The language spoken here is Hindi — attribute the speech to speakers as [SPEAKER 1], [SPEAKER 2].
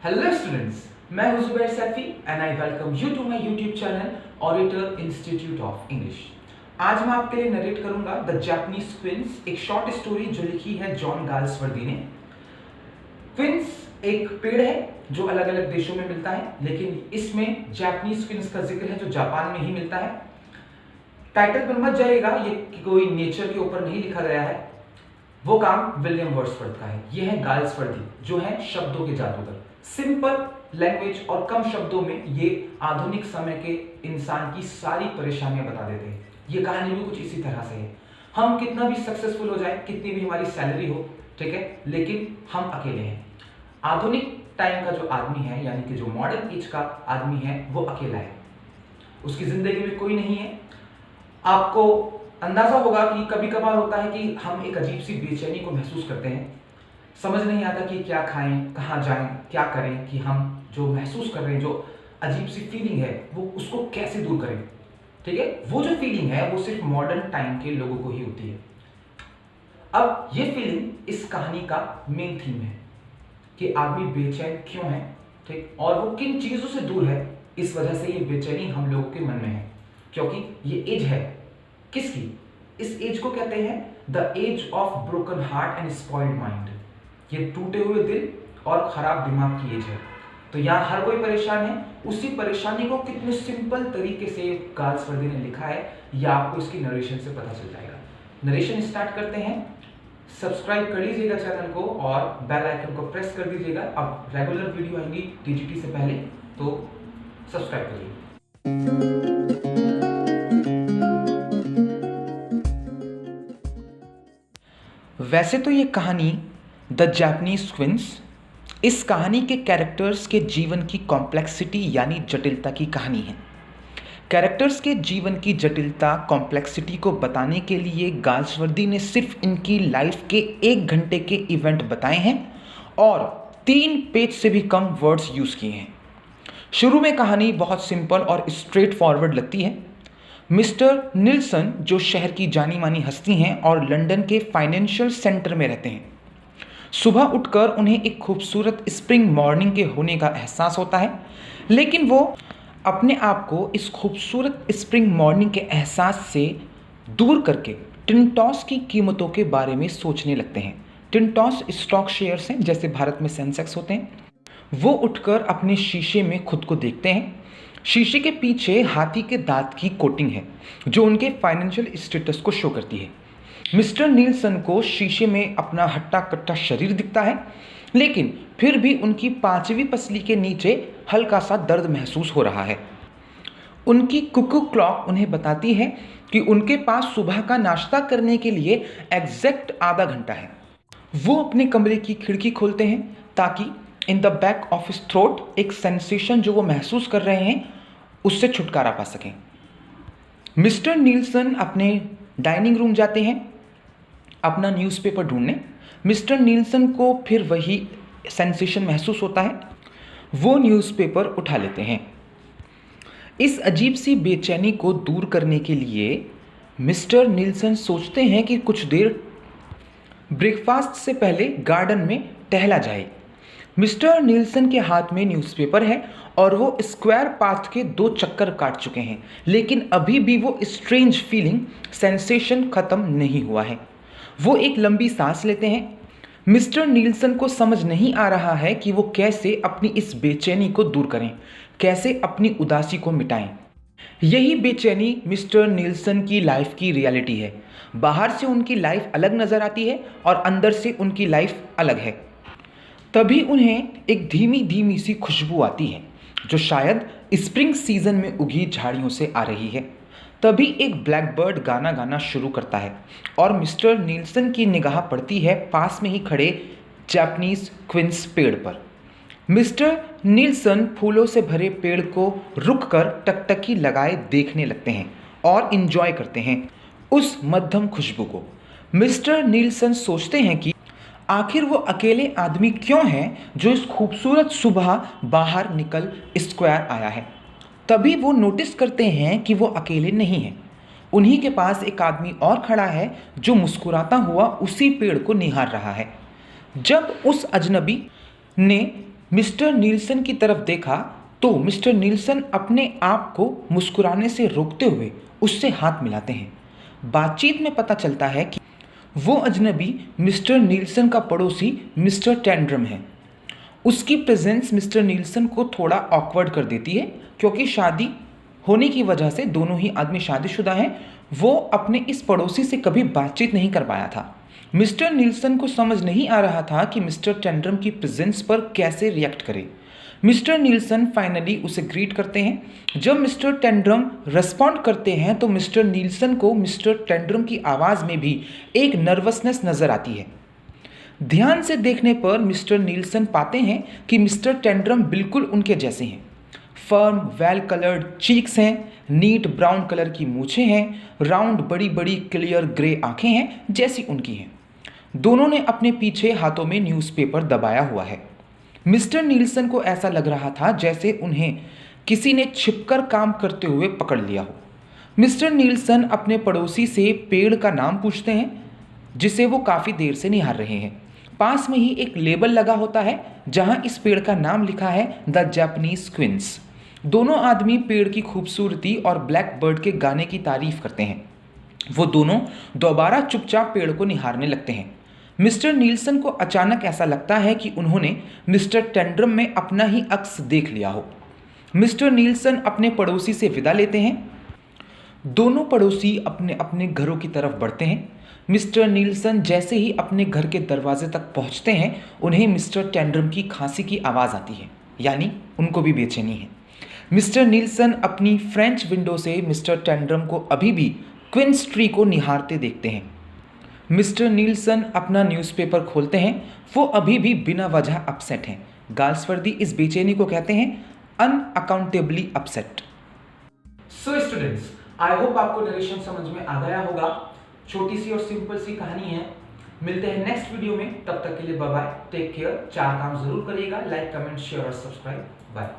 [SPEAKER 1] हेलो स्टूडेंट्स, मैं हूं Zubair Saifi and I welcome you to my YouTube channel auditor institute of English. आज मैं आपके लिए नरेट करूंगा द जैपनीज क्विंस, एक शॉर्ट स्टोरी जो लिखी है जॉन गाल्सवर्दी ने। क्विंस एक पेड़ है जो अलग अलग देशों में मिलता है, लेकिन इसमें जैपनीज क्विंस का जिक्र है जो जापान में ही मिलता है। टाइटल पर मत जाइएगा, ये कोई नेचर के ऊपर नहीं लिखा गया है, वो काम विलियम वर्ड्सवर्थ का है। ये है गाल्सवर्दी जो है शब्दों के जादूगर। सिंपल लैंग्वेज और कम शब्दों में ये आधुनिक समय के इंसान की सारी परेशानियां बता देते हैं। ये कहानी भी कुछ इसी तरह से है। हम कितना भी सक्सेसफुल हो जाए, कितनी भी हमारी सैलरी हो, ठीक है, लेकिन हम अकेले हैं। आधुनिक टाइम का जो आदमी है, यानी कि जो मॉडर्न एज का आदमी है, वो अकेला है। उसकी जिंदगी में कोई नहीं है। आपको अंदाजा होगा कि कभी कभार होता है कि हम एक अजीब सी बेचैनी को महसूस करते हैं। समझ नहीं आता कि क्या खाएं, कहाँ जाएं, क्या करें, कि हम जो महसूस कर रहे हैं, जो अजीब सी फीलिंग है, वो उसको कैसे दूर करें। ठीक है, वो जो फीलिंग है वो सिर्फ मॉडर्न टाइम के लोगों को ही होती है। अब ये फीलिंग इस कहानी का मेन थीम है कि आदमी बेचैन क्यों है, ठीक, और वो किन चीजों से दूर है। इस वजह से ये बेचैनी हम लोगों के मन में है, क्योंकि ये एज है किसकी? इस एज को कहते हैं the age of broken heart and spoiled mind. ये टूटे हुए दिल और खराब दिमाग की एज है। तो यहाँ हर कोई परेशान है। उसी परेशानी को कितने सिंपल तरीके से गाल्सवर्दी ने लिखा है, यह आपको इसकी नरेशन से पता चल जाएगा। नरेशन स्टार्ट करते हैं। सब्सक्राइब कर लीजिएगा चैनल को और बेल आइकन को प्रेस कर दीजिएगा। अब रेगुलर वीडियो आएंगी टीजीटी से पहले, तो सब्सक्राइब करिए। वैसे तो ये कहानी द जैपनीज क्विंस इस कहानी के कैरेक्टर्स के जीवन की कॉम्प्लेक्सिटी यानी जटिलता की कहानी है। कैरेक्टर्स के जीवन की जटिलता, कॉम्प्लेक्सिटी को बताने के लिए गाल्सवर्दी ने सिर्फ इनकी लाइफ के 1 घंटे के इवेंट बताए हैं और 3 पेज से भी कम वर्ड्स यूज़ किए हैं। शुरू में कहानी बहुत सिंपल और स्ट्रेट फॉरवर्ड लगती है। मिस्टर निल्सन जो शहर की जानी मानी हस्ती हैं और लंदन के फाइनेंशियल सेंटर में रहते हैं। सुबह उठकर उन्हें एक खूबसूरत स्प्रिंग मॉर्निंग के होने का एहसास होता है, लेकिन वो अपने आप को इस खूबसूरत स्प्रिंग मॉर्निंग के एहसास से दूर करके टिनटॉस की कीमतों के बारे में सोचने लगते हैं। टिनटॉस स्टॉक शेयर्स हैं, जैसे भारत में सेंसेक्स होते हैं। वो उठकर अपने शीशे में खुद को देखते हैं। शीशे के पीछे हाथी के दांत की कोटिंग है जो उनके फाइनेंशियल स्टेटस को शो करती है। मिस्टर नील्सन को शीशे में अपना हट्टा कट्टा शरीर दिखता है, लेकिन फिर भी उनकी 5वीं पसली के नीचे हल्का सा दर्द महसूस हो रहा है। उनकी कुकू क्लॉक उन्हें बताती है कि उनके पास सुबह का नाश्ता करने के लिए एग्जैक्ट आधा घंटा है। वो अपने कमरे की खिड़की खोलते हैं ताकि in the back of his throat एक सेंसेशन जो वो महसूस कर रहे हैं उससे छुटकारा पा सकें। मिस्टर नील्सन अपने डाइनिंग रूम जाते हैं अपना न्यूज़पेपर ढूंढने। मिस्टर नील्सन को फिर वही सेंसेशन महसूस होता है। वो न्यूज़पेपर उठा लेते हैं। इस अजीब सी बेचैनी को दूर करने के लिए मिस्टर नील्सन सोचते हैं कि कुछ देर ब्रेकफास्ट से पहले गार्डन में टहला जाए। मिस्टर नील्सन के हाथ में न्यूज़पेपर है और वो स्क्वायर पाथ के 2 चक्कर काट चुके हैं, लेकिन अभी भी वो स्ट्रेंज फीलिंग, सेंसेशन ख़त्म नहीं हुआ है। वो एक लंबी सांस लेते हैं। मिस्टर नील्सन को समझ नहीं आ रहा है कि वो कैसे अपनी इस बेचैनी को दूर करें, कैसे अपनी उदासी को मिटाएं। यही बेचैनी मिस्टर नील्सन की लाइफ की रियलिटी है। बाहर से उनकी लाइफ अलग नज़र आती है और अंदर से उनकी लाइफ अलग है। तभी उन्हें एक धीमी धीमी सी खुशबू आती है जो शायद स्प्रिंग सीजन में उगी झाड़ियों से आ रही है। तभी एक ब्लैक बर्ड गाना गाना शुरू करता है और मिस्टर नील्सन की निगाह पड़ती है पास में ही खड़े जापानीज क्विंस पेड़ पर। मिस्टर नील्सन फूलों से भरे पेड़ को रुककर टकटकी लगाए देखने लगते हैं और इंजॉय करते हैं उस मध्यम खुशबू को। मिस्टर नील्सन सोचते हैं कि आखिर वो अकेले आदमी क्यों है जो इस खूबसूरत सुबह बाहर निकल स्क्वायर आया है। तभी वो नोटिस करते हैं कि वो अकेले नहीं हैं। उन्हीं के पास एक आदमी और खड़ा है जो मुस्कुराता हुआ उसी पेड़ को निहार रहा है। जब उस अजनबी ने मिस्टर नील्सन की तरफ देखा तो मिस्टर नील्सन अपने आप को मुस्कुराने से रोकते हुए उससे हाथ मिलाते हैं। बातचीत में पता चलता है कि वो अजनबी मिस्टर नील्सन का पड़ोसी मिस्टर टेंड्रम है। उसकी प्रेजेंस मिस्टर नील्सन को थोड़ा ऑकवर्ड कर देती है, क्योंकि शादी होने की वजह से दोनों ही आदमी शादीशुदा हैं। वो अपने इस पड़ोसी से कभी बातचीत नहीं कर पाया था। मिस्टर नील्सन को समझ नहीं आ रहा था कि मिस्टर टेंड्रम की प्रेजेंस पर कैसे रिएक्ट करे। मिस्टर नील्सन फाइनली उसे ग्रीट करते हैं। जब मिस्टर टेंड्रम रेस्पॉन्ड करते हैं तो मिस्टर नील्सन को मिस्टर टेंड्रम की आवाज़ में भी एक नर्वसनेस नज़र आती है। ध्यान से देखने पर मिस्टर नील्सन पाते हैं कि मिस्टर टेंड्रम बिल्कुल उनके जैसे हैं। फर्म वेल कलर्ड चीक्स हैं, नीट ब्राउन कलर की मूछें हैं, राउंड बड़ी बड़ी क्लियर ग्रे आंखें हैं जैसी उनकी हैं। दोनों ने अपने पीछे हाथों में न्यूज़पेपर दबाया हुआ है। मिस्टर नील्सन को ऐसा लग रहा था जैसे उन्हें किसी ने छिपकर काम करते हुए पकड़ लिया हो। मिस्टर नील्सन अपने पड़ोसी से पेड़ का नाम पूछते हैं, जिसे वो काफ़ी देर से निहार रहे हैं। पास में ही एक लेबल लगा होता है जहां इस पेड़ का नाम लिखा है द जापानीज क्विंस। दोनों आदमी पेड़ की खूबसूरती और ब्लैक बर्ड के गाने की तारीफ करते हैं। वो दोनों दोबारा चुपचाप पेड़ को निहारने लगते हैं। मिस्टर नील्सन को अचानक ऐसा लगता है कि उन्होंने मिस्टर टेंड्रम में अपना ही अक्स देख लिया हो। मिस्टर नील्सन अपने पड़ोसी से विदा लेते हैं। दोनों पड़ोसी अपने अपने घरों की तरफ बढ़ते हैं। मिस्टर नील्सन जैसे ही अपने घर के दरवाजे तक पहुंचते हैं, उन्हें मिस्टर टेंड्रम की खांसी की आवाज़ आती है, यानी उनको भी बेचैनी है। मिस्टर नील्सन अपनी फ्रेंच विंडो से मिस्टर टेंड्रम को अभी भी क्विंस ट्री को निहारते देखते हैं। मिस्टर नील्सन अपना न्यूज़पेपर खोलते हैं। वो अभी भी बिना वजह अपसेट हैं। गाल्सवर्दी इस बेचैनी को कहते हैं unaccountably upset. So students, I hope आपको नरेशन समझ में आ गया होगा। छोटी सी और सिंपल सी कहानी है। मिलते हैं नेक्स्ट वीडियो में, तब तक के लिए बाय बाय, टेक केयर। 4 काम जरूर करिएगा, लाइक कमेंट शेयर और सब्सक्राइब। बाय।